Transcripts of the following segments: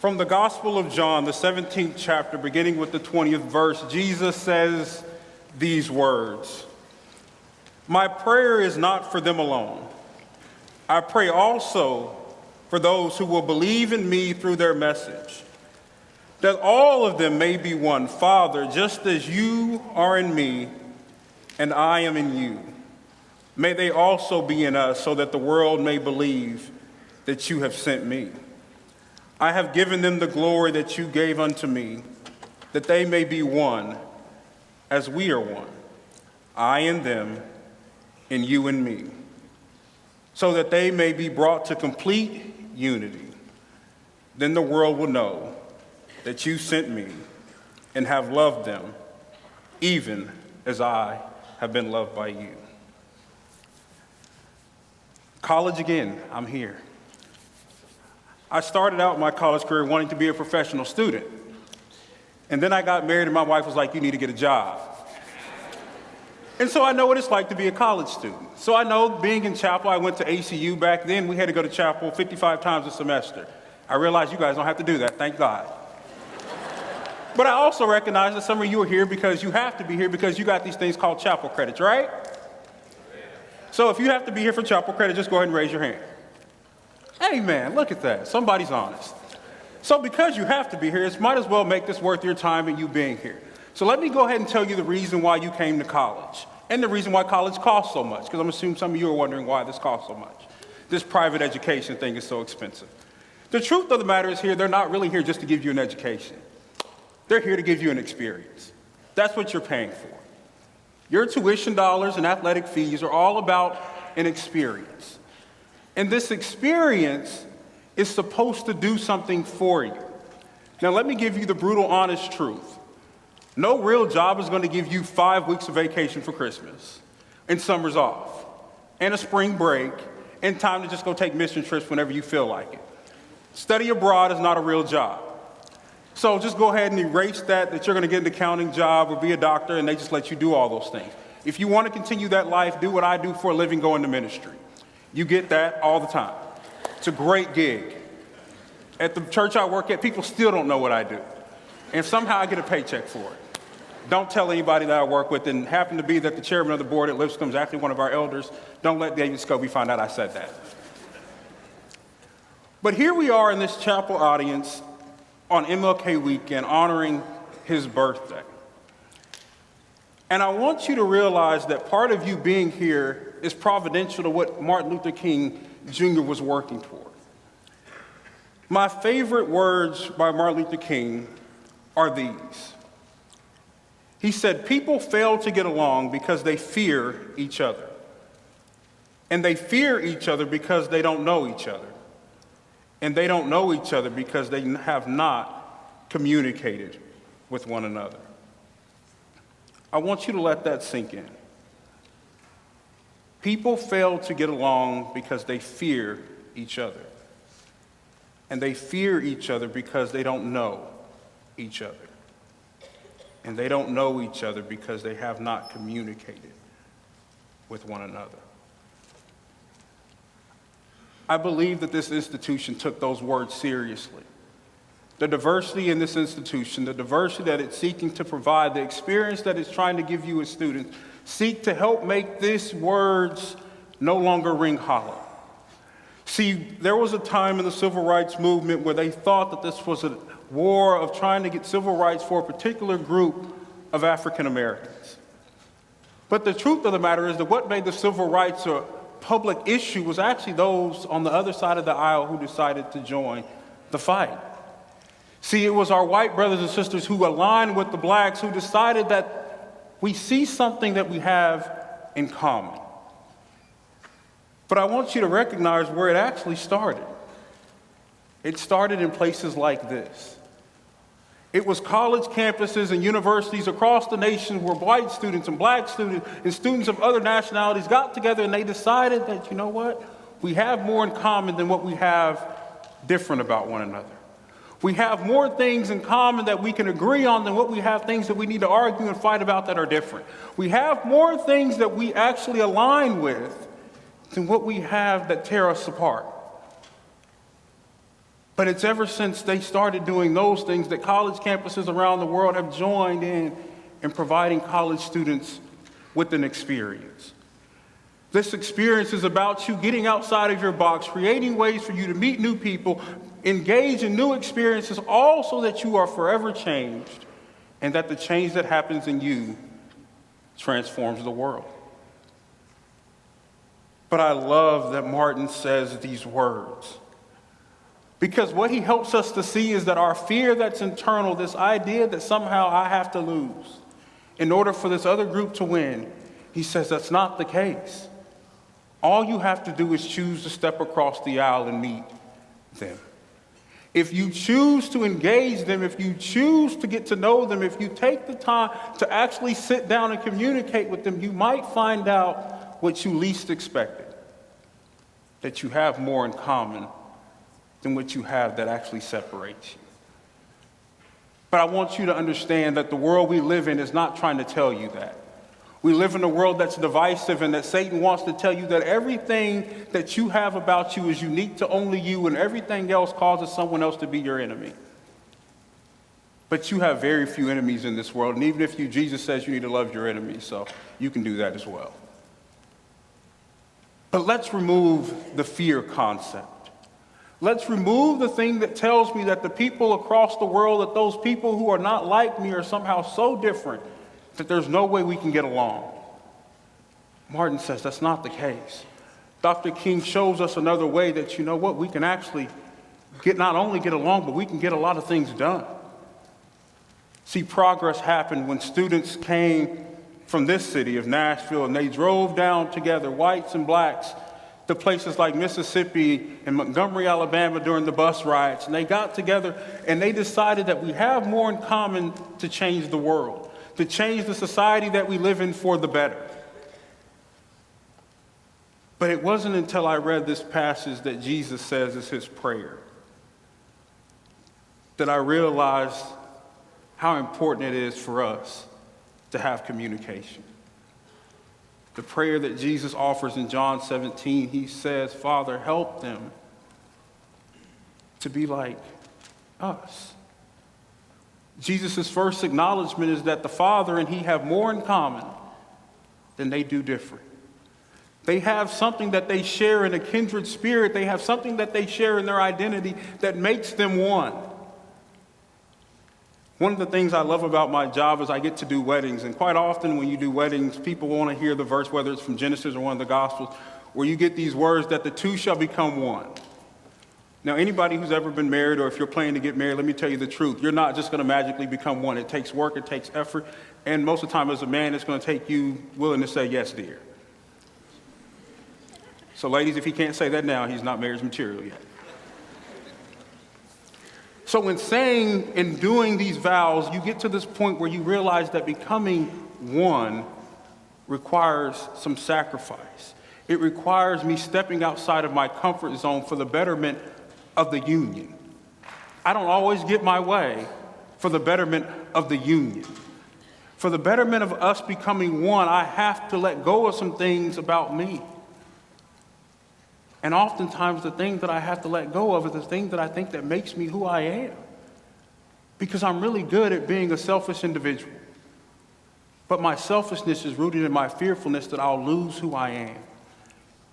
From the Gospel of John, the 17th chapter, beginning with the 20th verse, Jesus says these words, "My prayer is not for them alone. I pray also for those who will believe in me through their message, that all of them may be one. Father, just as you are in me and I am in you, may they also be in us, so that the world may believe that you have sent me. I have given them the glory that you gave unto me, that they may be one as we are one, I and them, and you and me, so that they may be brought to complete unity. Then the world will know that you sent me and have loved them, even as I have been loved by you." College again, I'm here. I started out my college career wanting to be a professional student. And then I got married and my wife was like, "You need to get a job." And so I know what it's like to be a college student. So I know being in chapel, I went to ACU back then. We had to go to chapel 55 times a semester. I realize you guys don't have to do that, thank God. But I also recognize that some of you are here because you have to be here because you got these things called chapel credits, right? So if you have to be here for chapel credit, just go ahead and raise your hand. Amen, look at that, somebody's honest. So because you have to be here, it might as well make this worth your time and you being here. So let me go ahead and tell you the reason why you came to college and the reason why college costs so much, because I'm assuming some of you are wondering why this costs so much. This private education thing is so expensive. The truth of the matter is here, they're not really here just to give you an education. They're here to give you an experience. That's what you're paying for. Your tuition dollars and athletic fees are all about an experience. And this experience is supposed to do something for you. Now, let me give you the brutal, honest truth. No real job is going to give you 5 weeks of vacation for Christmas, and summers off, and a spring break, and time to just go take mission trips whenever you feel like it. Study abroad is not a real job. So just go ahead and erase that you're going to get an accounting job or be a doctor, and they just let you do all those things. If you want to continue that life, do what I do for a living, go into ministry. You get that all the time. It's a great gig. At the church I work at, people still don't know what I do. And somehow I get a paycheck for it. Don't tell anybody that I work with, and happen to be that the chairman of the board at Lipscomb is actually one of our elders. Don't let David Scobie find out I said that. But here we are in this chapel audience on MLK weekend honoring his birthday. And I want you to realize that part of you being here is providential to what Martin Luther King Jr. was working toward. My favorite words by Martin Luther King are these. He said, "People fail to get along because they fear each other. And they fear each other because they don't know each other. And they don't know each other because they have not communicated with one another." I want you to let that sink in. People fail to get along because they fear each other. And they fear each other because they don't know each other. And they don't know each other because they have not communicated with one another. I believe that this institution took those words seriously. The diversity in this institution, the diversity that it's seeking to provide, the experience that it's trying to give you as students, seek to help make these words no longer ring hollow. See, there was a time in the civil rights movement where they thought that this was a war of trying to get civil rights for a particular group of African Americans. But the truth of the matter is that what made the civil rights a public issue was actually those on the other side of the aisle who decided to join the fight. See, it was our white brothers and sisters who aligned with the blacks who decided that we see something that we have in common. But I want you to recognize where it actually started. It started in places like this. It was college campuses and universities across the nation where white students and black students and students of other nationalities got together and they decided that, you know what, we have more in common than what we have different about one another. We have more things in common that we can agree on than what we have things that we need to argue and fight about that are different. We have more things that we actually align with than what we have that tear us apart. But it's ever since they started doing those things that college campuses around the world have joined in providing college students with an experience. This experience is about you getting outside of your box, creating ways for you to meet new people, engage in new experiences, all so that you are forever changed and that the change that happens in you transforms the world. But I love that Martin says these words, because what he helps us to see is that our fear that's internal, this idea that somehow I have to lose in order for this other group to win, he says that's not the case. All you have to do is choose to step across the aisle and meet them. If you choose to engage them, if you choose to get to know them, if you take the time to actually sit down and communicate with them, you might find out what you least expected, that you have more in common than what you have that actually separates you. But I want you to understand that the world we live in is not trying to tell you that. We live in a world that's divisive and that Satan wants to tell you that everything that you have about you is unique to only you and everything else causes someone else to be your enemy. But you have very few enemies in this world, and even if Jesus says you need to love your enemies, so you can do that as well. But let's remove the fear concept. Let's remove the thing that tells me that the people across the world, that those people who are not like me are somehow so different that there's no way we can get along. Martin says that's not the case. Dr. King shows us another way that, you know what, we can actually not only get along, but we can get a lot of things done. See, progress happened when students came from this city of Nashville and they drove down together, whites and blacks, to places like Mississippi and Montgomery, Alabama during the bus riots. And they got together and they decided that we have more in common to change the world, to change the society that we live in for the better. But it wasn't until I read this passage that Jesus says is his prayer that I realized how important it is for us to have communication. The prayer that Jesus offers in John 17, he says, Father, help them to be like us. Jesus' first acknowledgement is that the Father and he have more in common than they do different. They have something that they share in a kindred spirit. They have something that they share in their identity that makes them one. One of the things I love about my job is I get to do weddings, and quite often when you do weddings, people want to hear the verse, whether it's from Genesis or one of the Gospels, where you get these words that the two shall become one. Now, anybody who's ever been married, or if you're planning to get married, let me tell you the truth. You're not just going to magically become one. It takes work, it takes effort, and most of the time as a man, it's going to take you willing to say, yes, dear. So ladies, if he can't say that now, he's not marriage material yet. So in saying and doing these vows, you get to this point where you realize that becoming one requires some sacrifice. It requires me stepping outside of my comfort zone for the betterment of the union. I don't always get my way for the betterment of the union. For the betterment of us becoming one, I have to let go of some things about me. And oftentimes the thing that I have to let go of is the thing that I think that makes me who I am. Because I'm really good at being a selfish individual. But my selfishness is rooted in my fearfulness that I'll lose who I am.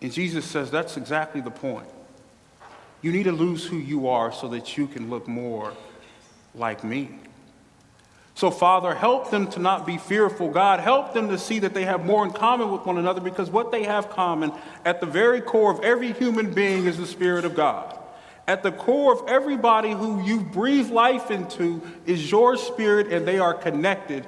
And Jesus says that's exactly the point. You need to lose who you are so that you can look more like me. So, Father, help them to not be fearful. God, help them to see that they have more in common with one another, because what they have common at the very core of every human being is the Spirit of God. At the core of everybody who you breathe life into is your spirit, and they are connected,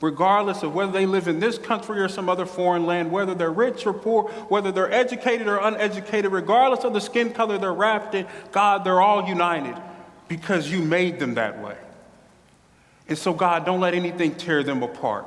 regardless of whether they live in this country or some other foreign land, whether they're rich or poor, whether they're educated or uneducated, regardless of the skin color they're wrapped in. God, they're all united because you made them that way. And so, God, don't let anything tear them apart.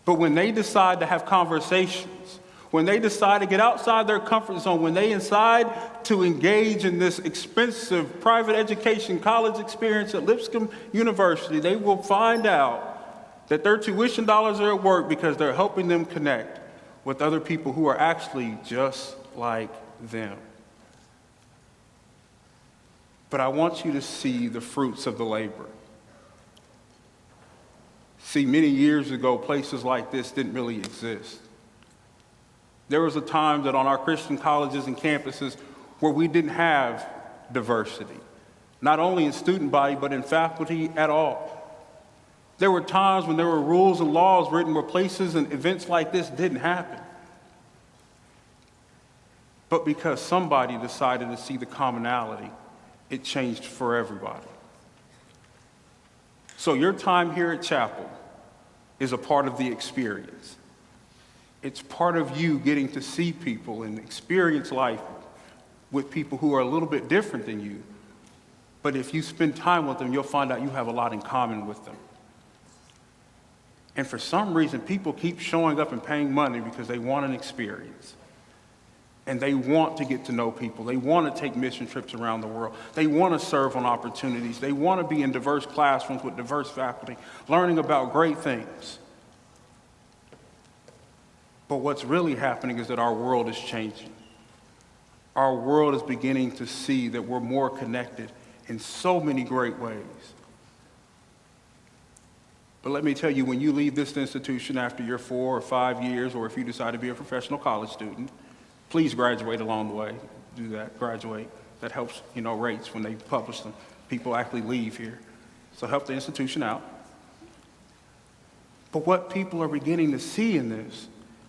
But when they decide to have conversations, when they decide to get outside their comfort zone, when they decide to engage in this expensive private education college experience at Lipscomb University, they will find out that their tuition dollars are at work because they're helping them connect with other people who are actually just like them. but I want you to see the fruits of the labor. See, many years ago, places like this didn't really exist. There was a time that on our Christian colleges and campuses where we didn't have diversity, not only in student body, but in faculty at all. There were times when there were rules and laws written where places and events like this didn't happen. But because somebody decided to see the commonality, it changed for everybody. So your time here at Chapel is a part of the experience. It's part of you getting to see people and experience life with people who are a little bit different than you. But if you spend time with them, you'll find out you have a lot in common with them. And for some reason, people keep showing up and paying money because they want an experience. And they want to get to know people. They want to take mission trips around the world. They want to serve on opportunities. They want to be in diverse classrooms with diverse faculty, learning about great things. But what's really happening is that our world is changing. Our world is beginning to see that we're more connected in so many great ways. But let me tell you, when you leave this institution after your 4 or 5 years, or if you decide to be a professional college student, please graduate along the way. Do that, graduate. That helps, rates when they publish them. People actually leave here. So help the institution out. But what people are beginning to see in this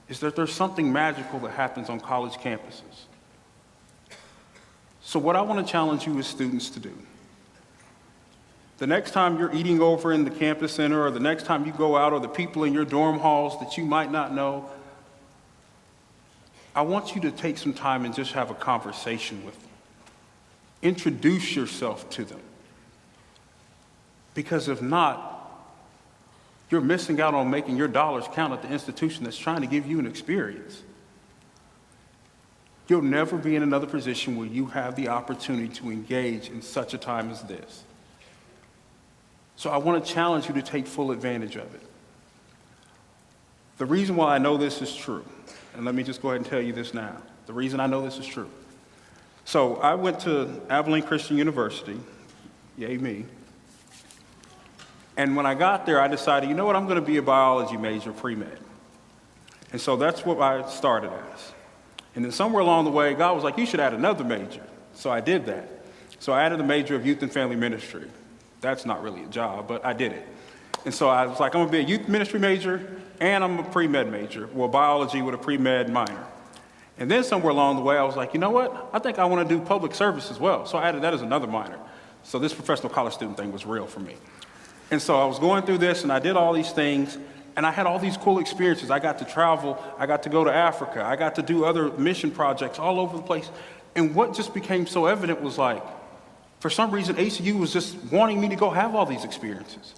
is that there's something magical that happens on college campuses. So what I want to challenge you as students to do, the next time you're eating over in the campus center, or the next time you go out, or the people in your dorm halls that you might not know, I want you to take some time and just have a conversation with them. Introduce yourself to them. Because if not, you're missing out on making your dollars count at the institution that's trying to give you an experience. You'll never be in another position where you have the opportunity to engage in such a time as this. So I want to challenge you to take full advantage of it. The reason why I know this is true, and let me just go ahead and tell you this now. The reason I know this is true. So I went to Abilene Christian University, yay me. And when I got there, I decided, I'm going to be a biology major, pre-med. And so that's what I started as. And then somewhere along the way, God was like, you should add another major. So I did that. So I added the major of youth and family ministry. That's not really a job, but I did it. And so I was like, I'm going to be a youth ministry major, and I'm a pre-med major, well, biology with a pre-med minor. And then somewhere along the way, I was like, you know what? I think I want to do public service as well. So I added that as another minor. So this professional college student thing was real for me. And so I was going through this, and I did all these things, and I had all these cool experiences. I got to travel. I got to go to Africa. I got to do other mission projects all over the place. And what just became so evident was like, for some reason, ACU was just wanting me to go have all these experiences.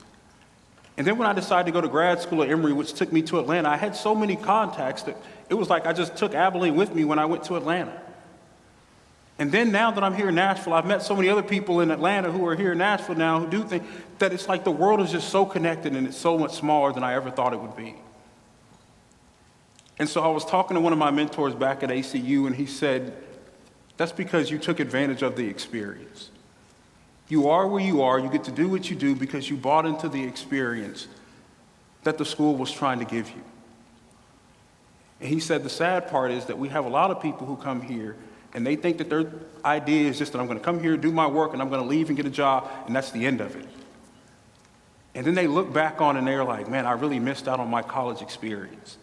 And then when I decided to go to grad school at Emory, which took me to Atlanta, I had so many contacts that it was like I just took Abilene with me when I went to Atlanta. And then now that I'm here in Nashville, I've met so many other people in Atlanta who are here in Nashville now who do think that it's like the world is just so connected and it's so much smaller than I ever thought it would be. And so I was talking to one of my mentors back at ACU, and he said, that's because you took advantage of the experience. You are where you are, you get to do what you do because you bought into the experience that the school was trying to give you. And he said the sad part is that we have a lot of people who come here and they think that their idea is just that I'm going to come here, do my work, and I'm going to leave and get a job, and that's the end of it. And then they look back on and they're like, man, I really missed out on my college experience.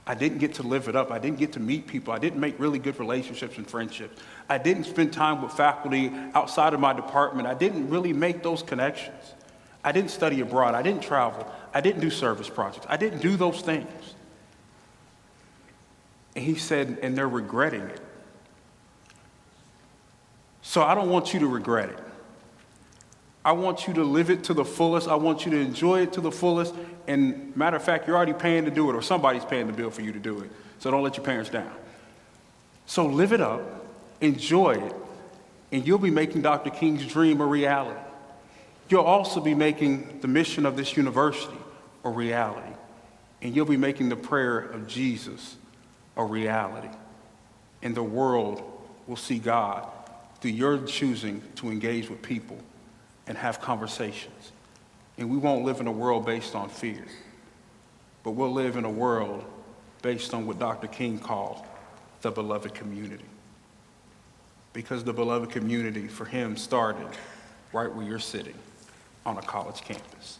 I didn't get to live it up. I didn't get to meet people. I didn't make really good relationships and friendships. I didn't spend time with faculty outside of my department. I didn't really make those connections. I didn't study abroad. I didn't travel. I didn't do service projects. I didn't do those things. And he said, and they're regretting it. So I don't want you to regret it. I want you to live it to the fullest. I want you to enjoy it to the fullest. And matter of fact, you're already paying to do it, or somebody's paying the bill for you to do it. So don't let your parents down. So live it up, enjoy it, and you'll be making Dr. King's dream a reality. You'll also be making the mission of this university a reality. And you'll be making the prayer of Jesus a reality. And the world will see God through your choosing to engage with people and have conversations. And we won't live in a world based on fear, but we'll live in a world based on what Dr. King called the beloved community. Because the beloved community for him started right where you're sitting on a college campus.